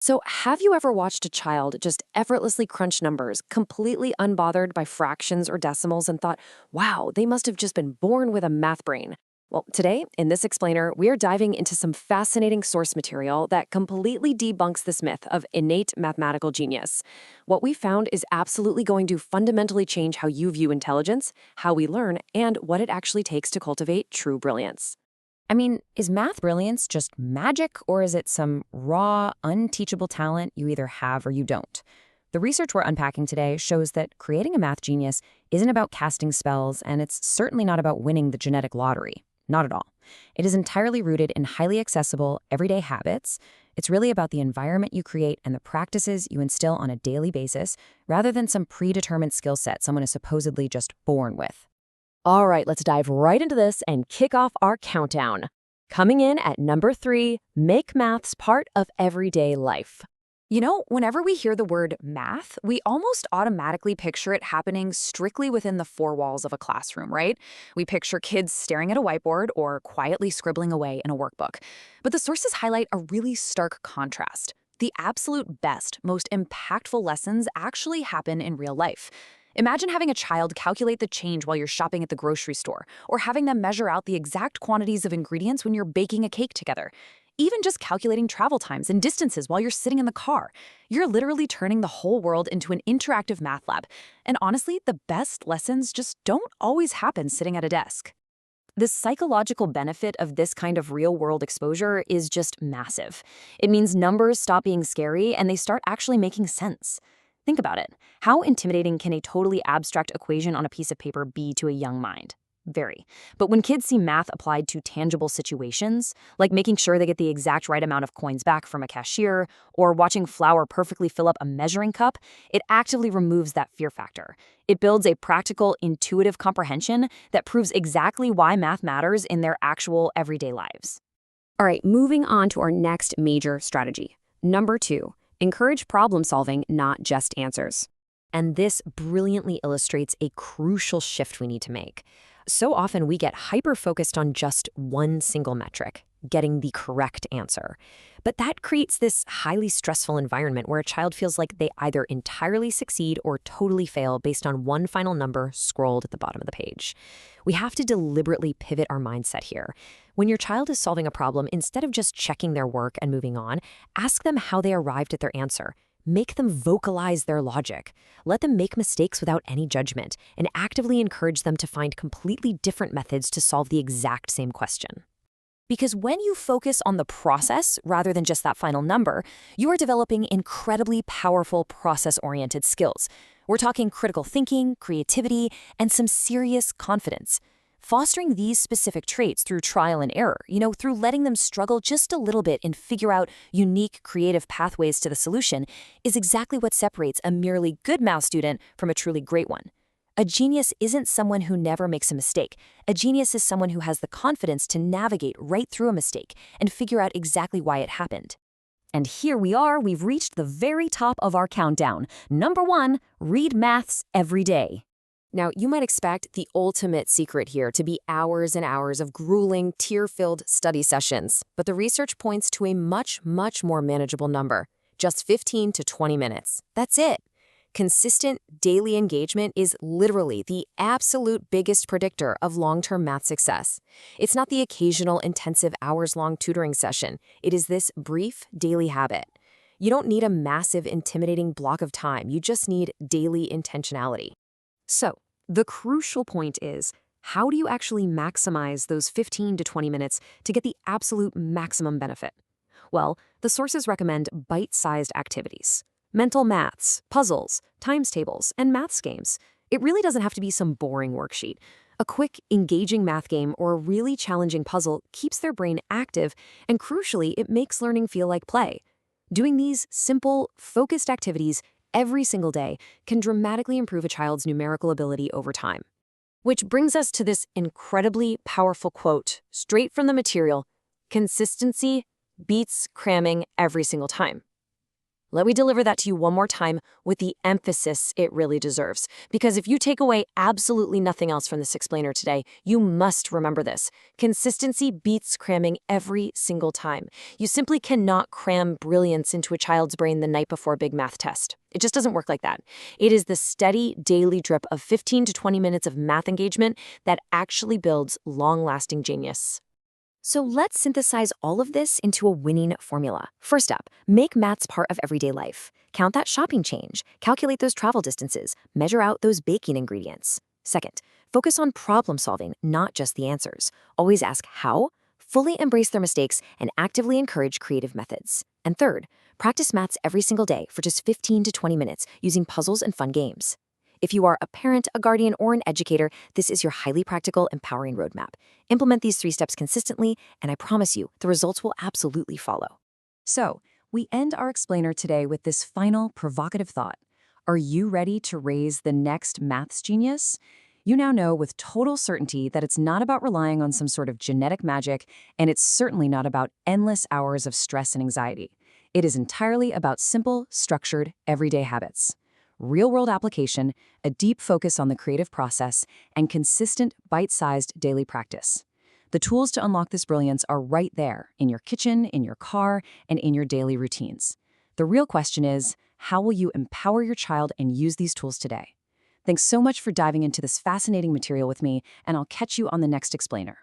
So, have you ever watched a child just effortlessly crunch numbers, completely unbothered by fractions or decimals, and thought, wow, they must have just been born with a math brain? Well, today, in this explainer, we are diving into some fascinating source material that completely debunks this myth of innate mathematical genius. What we found is absolutely going to fundamentally change how you view intelligence, how we learn, and what it actually takes to cultivate true brilliance. I mean, is math brilliance just magic, or is it some raw, unteachable talent you either have or you don't? The research we're unpacking today shows that creating a math genius isn't about casting spells, and it's certainly not about winning the genetic lottery. Not at all. It is entirely rooted in highly accessible, everyday habits. It's really about the environment you create and the practices you instill on a daily basis, rather than some predetermined skill set someone is supposedly just born with. All right, let's dive right into this and kick off our countdown. Coming in at number 3, make maths part of everyday life. Whenever we hear the word math, we almost automatically picture it happening strictly within the four walls of a classroom, right? We picture kids staring at a whiteboard or quietly scribbling away in a workbook. But the sources highlight a really stark contrast. The absolute best, most impactful lessons actually happen in real life. Imagine having a child calculate the change while you're shopping at the grocery store, or having them measure out the exact quantities of ingredients when you're baking a cake together. Even just calculating travel times and distances while you're sitting in the car. You're literally turning the whole world into an interactive math lab. And honestly, the best lessons just don't always happen sitting at a desk. The psychological benefit of this kind of real-world exposure is just massive. It means numbers stop being scary and they start actually making sense. Think about it. How intimidating can a totally abstract equation on a piece of paper be to a young mind? Very. But when kids see math applied to tangible situations, like making sure they get the exact right amount of coins back from a cashier, or watching flour perfectly fill up a measuring cup, it actively removes that fear factor. It builds a practical, intuitive comprehension that proves exactly why math matters in their actual everyday lives. All right, moving on to our next major strategy. Number 2, encourage problem solving, not just answers. And this brilliantly illustrates a crucial shift we need to make. So often we get hyper-focused on just one single metric, getting the correct answer. But that creates this highly stressful environment where a child feels like they either entirely succeed or totally fail based on one final number scrolled at the bottom of the page. We have to deliberately pivot our mindset here. When your child is solving a problem, instead of just checking their work and moving on, ask them how they arrived at their answer. Make them vocalize their logic. Let them make mistakes without any judgment, and actively encourage them to find completely different methods to solve the exact same question. Because when you focus on the process rather than just that final number, you are developing incredibly powerful process-oriented skills. We're talking critical thinking, creativity, and some serious confidence. Fostering these specific traits through trial and error, through letting them struggle just a little bit and figure out unique creative pathways to the solution, is exactly what separates a merely good math student from a truly great one. A genius isn't someone who never makes a mistake. A genius is someone who has the confidence to navigate right through a mistake and figure out exactly why it happened. And here we are, we've reached the very top of our countdown. Number 1, read maths every day. Now, you might expect the ultimate secret here to be hours and hours of grueling, tear-filled study sessions, but the research points to a much, much more manageable number, just 15 to 20 minutes. That's it. Consistent daily engagement is literally the absolute biggest predictor of long-term math success. It's not the occasional intensive hours-long tutoring session. It is this brief daily habit. You don't need a massive, intimidating block of time. You just need daily intentionality. So, the crucial point is, how do you actually maximize those 15 to 20 minutes to get the absolute maximum benefit? Well, the sources recommend bite-sized activities. Mental maths, puzzles, times tables, and maths games. It really doesn't have to be some boring worksheet. A quick, engaging math game or a really challenging puzzle keeps their brain active, and crucially, it makes learning feel like play. Doing these simple, focused activities every single day can dramatically improve a child's numerical ability over time. Which brings us to this incredibly powerful quote, straight from the material: consistency beats cramming every single time. Let me deliver that to you one more time with the emphasis it really deserves. Because if you take away absolutely nothing else from this explainer today, you must remember this. Consistency beats cramming every single time. You simply cannot cram brilliance into a child's brain the night before a big math test. It just doesn't work like that. It is the steady, daily drip of 15 to 20 minutes of math engagement that actually builds long-lasting genius. So let's synthesize all of this into a winning formula. First up, make maths part of everyday life. Count that shopping change, calculate those travel distances, measure out those baking ingredients. Second, focus on problem solving, not just the answers. Always ask how, fully embrace their mistakes, and actively encourage creative methods. And third, practice maths every single day for just 15 to 20 minutes using puzzles and fun games. If you are a parent, a guardian, or an educator, this is your highly practical, empowering roadmap. Implement these 3 steps consistently, and I promise you, the results will absolutely follow. So, we end our explainer today with this final provocative thought. Are you ready to raise the next maths genius? You now know with total certainty that it's not about relying on some sort of genetic magic, and it's certainly not about endless hours of stress and anxiety. It is entirely about simple, structured, everyday habits. Real-world application, a deep focus on the creative process, and consistent, bite-sized daily practice. The tools to unlock this brilliance are right there, in your kitchen, in your car, and in your daily routines. The real question is, how will you empower your child and use these tools today? Thanks so much for diving into this fascinating material with me, and I'll catch you on the next explainer.